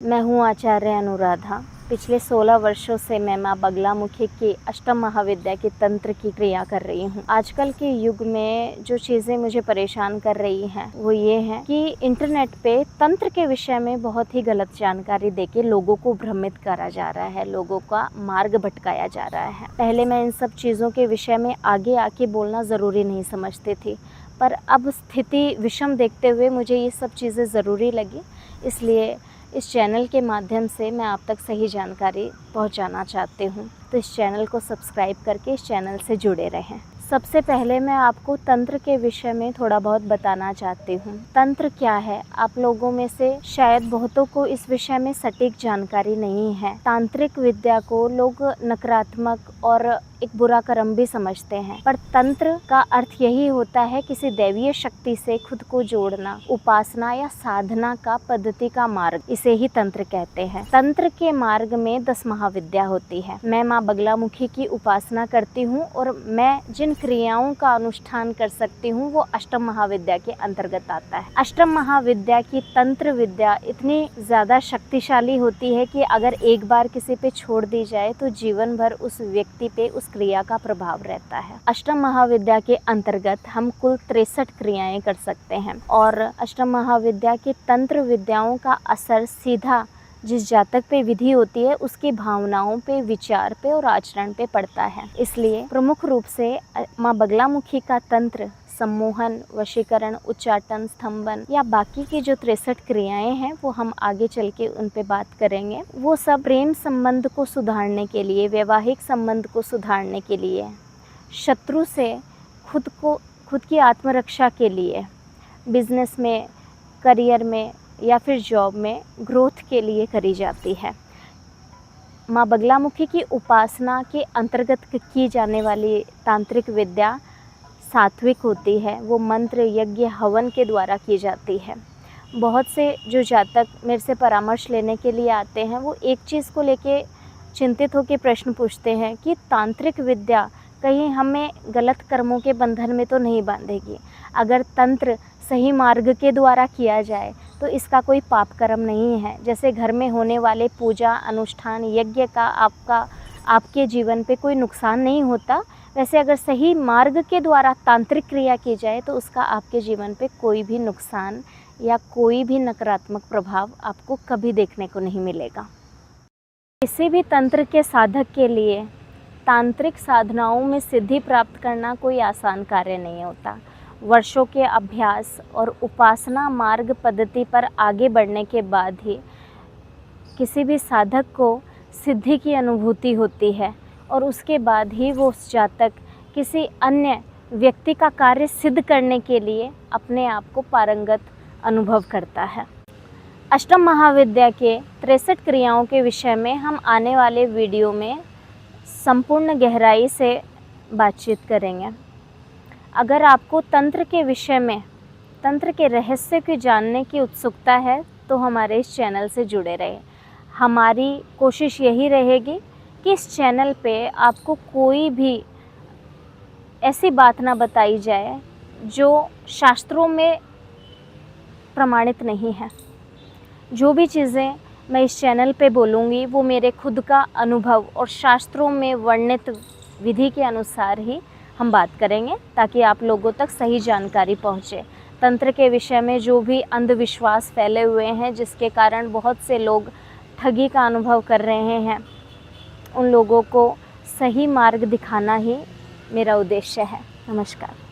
मैं हूँ आचार्य अनुराधा। पिछले 16 वर्षों से मैं माँ बगलामुखी की अष्टम महाविद्या की तंत्र की क्रिया कर रही हूँ। आजकल के युग में जो चीज़ें मुझे परेशान कर रही हैं वो ये है कि इंटरनेट पे तंत्र के विषय में बहुत ही गलत जानकारी देके लोगों को भ्रमित करा जा रहा है, लोगों का मार्ग भटकाया जा रहा है। पहले मैं इन सब चीज़ों के विषय में आगे आके बोलना ज़रूरी नहीं समझती थी, पर अब स्थिति विषम देखते हुए मुझे ये सब चीज़ें ज़रूरी लगी। इसलिए इस चैनल के माध्यम से मैं आप तक सही जानकारी पहुंचाना चाहती हूं। तो इस चैनल को सब्सक्राइब करके इस चैनल से जुड़े रहें। सबसे पहले मैं आपको तंत्र के विषय में थोड़ा बहुत बताना चाहती हूँ। तंत्र क्या है? आप लोगों में से शायद बहुतों को इस विषय में सटीक जानकारी नहीं है। तांत्रिक विद्या को लोग नकारात्मक और एक बुरा कर्म भी समझते हैं, पर तंत्र का अर्थ यही होता है किसी दैवीय शक्ति से खुद को जोड़ना, उपासना या साधना का पद्धति का मार्ग, इसे ही तंत्र कहते हैं। तंत्र के मार्ग में 10 महाविद्या होती है। मैं माँ बगलामुखी की उपासना करती हूँ और मैं जिन क्रियाओं का अनुष्ठान कर सकती हूँ वो अष्टम महाविद्या के अंतर्गत आता है। अष्टम महाविद्या की तंत्र विद्या इतनी ज़्यादा शक्तिशाली होती है कि अगर एक बार किसी पे छोड़ दी जाए तो जीवन भर उस व्यक्ति पे उस क्रिया का प्रभाव रहता है। अष्टम महाविद्या के अंतर्गत हम कुल 63 क्रियाएं कर सकते हैं और अष्टम महाविद्या की तंत्र विद्याओं का असर सीधा जिस जातक पे विधि होती है उसकी भावनाओं पे, विचार पे और आचरण पे पड़ता है। इसलिए प्रमुख रूप से माँ बगलामुखी का तंत्र सम्मोहन, वशीकरण, उच्चाटन, स्तंभन या बाकी की जो 63 क्रियाएं हैं वो हम आगे चल के उन पे बात करेंगे। वो सब प्रेम संबंध को सुधारने के लिए, वैवाहिक संबंध को सुधारने के लिए, शत्रु से खुद की आत्मरक्षा के लिए, बिजनेस में, करियर में या फिर जॉब में ग्रोथ के लिए करी जाती है। माँ बगलामुखी की उपासना के अंतर्गत की जाने वाली तांत्रिक विद्या सात्विक होती है। वो मंत्र, यज्ञ, हवन के द्वारा की जाती है। बहुत से जो जातक मेरे से परामर्श लेने के लिए आते हैं वो एक चीज़ को लेके चिंतित होकर प्रश्न पूछते हैं कि तांत्रिक विद्या कहीं हमें गलत कर्मों के बंधन में तो नहीं बांधेगी। अगर तंत्र सही मार्ग के द्वारा किया जाए तो इसका कोई पाप कर्म नहीं है। जैसे घर में होने वाले पूजा, अनुष्ठान, यज्ञ का आपके जीवन पे कोई नुकसान नहीं होता, वैसे अगर सही मार्ग के द्वारा तांत्रिक क्रिया की जाए तो उसका आपके जीवन पे कोई भी नुकसान या कोई भी नकारात्मक प्रभाव आपको कभी देखने को नहीं मिलेगा। किसी भी तंत्र के साधक के लिए तांत्रिक साधनाओं में सिद्धि प्राप्त करना कोई आसान कार्य नहीं होता। वर्षों के अभ्यास और उपासना मार्ग पद्धति पर आगे बढ़ने के बाद ही किसी भी साधक को सिद्धि की अनुभूति होती है और उसके बाद ही वो उस जातक किसी अन्य व्यक्ति का कार्य सिद्ध करने के लिए अपने आप को पारंगत अनुभव करता है। अष्टम महाविद्या के 63 क्रियाओं के विषय में हम आने वाले वीडियो में संपूर्ण गहराई से बातचीत करेंगे। अगर आपको तंत्र के विषय में, तंत्र के रहस्य को जानने की उत्सुकता है तो हमारे इस चैनल से जुड़े रहें। हमारी कोशिश यही रहेगी कि इस चैनल पे आपको कोई भी ऐसी बात ना बताई जाए जो शास्त्रों में प्रमाणित नहीं है। जो भी चीज़ें मैं इस चैनल पे बोलूँगी वो मेरे खुद का अनुभव और शास्त्रों में वर्णित विधि के अनुसार ही हम बात करेंगे ताकि आप लोगों तक सही जानकारी पहुँचे। तंत्र के विषय में जो भी अंधविश्वास फैले हुए हैं जिसके कारण बहुत से लोग ठगी का अनुभव कर रहे हैं, उन लोगों को सही मार्ग दिखाना ही मेरा उद्देश्य है। नमस्कार।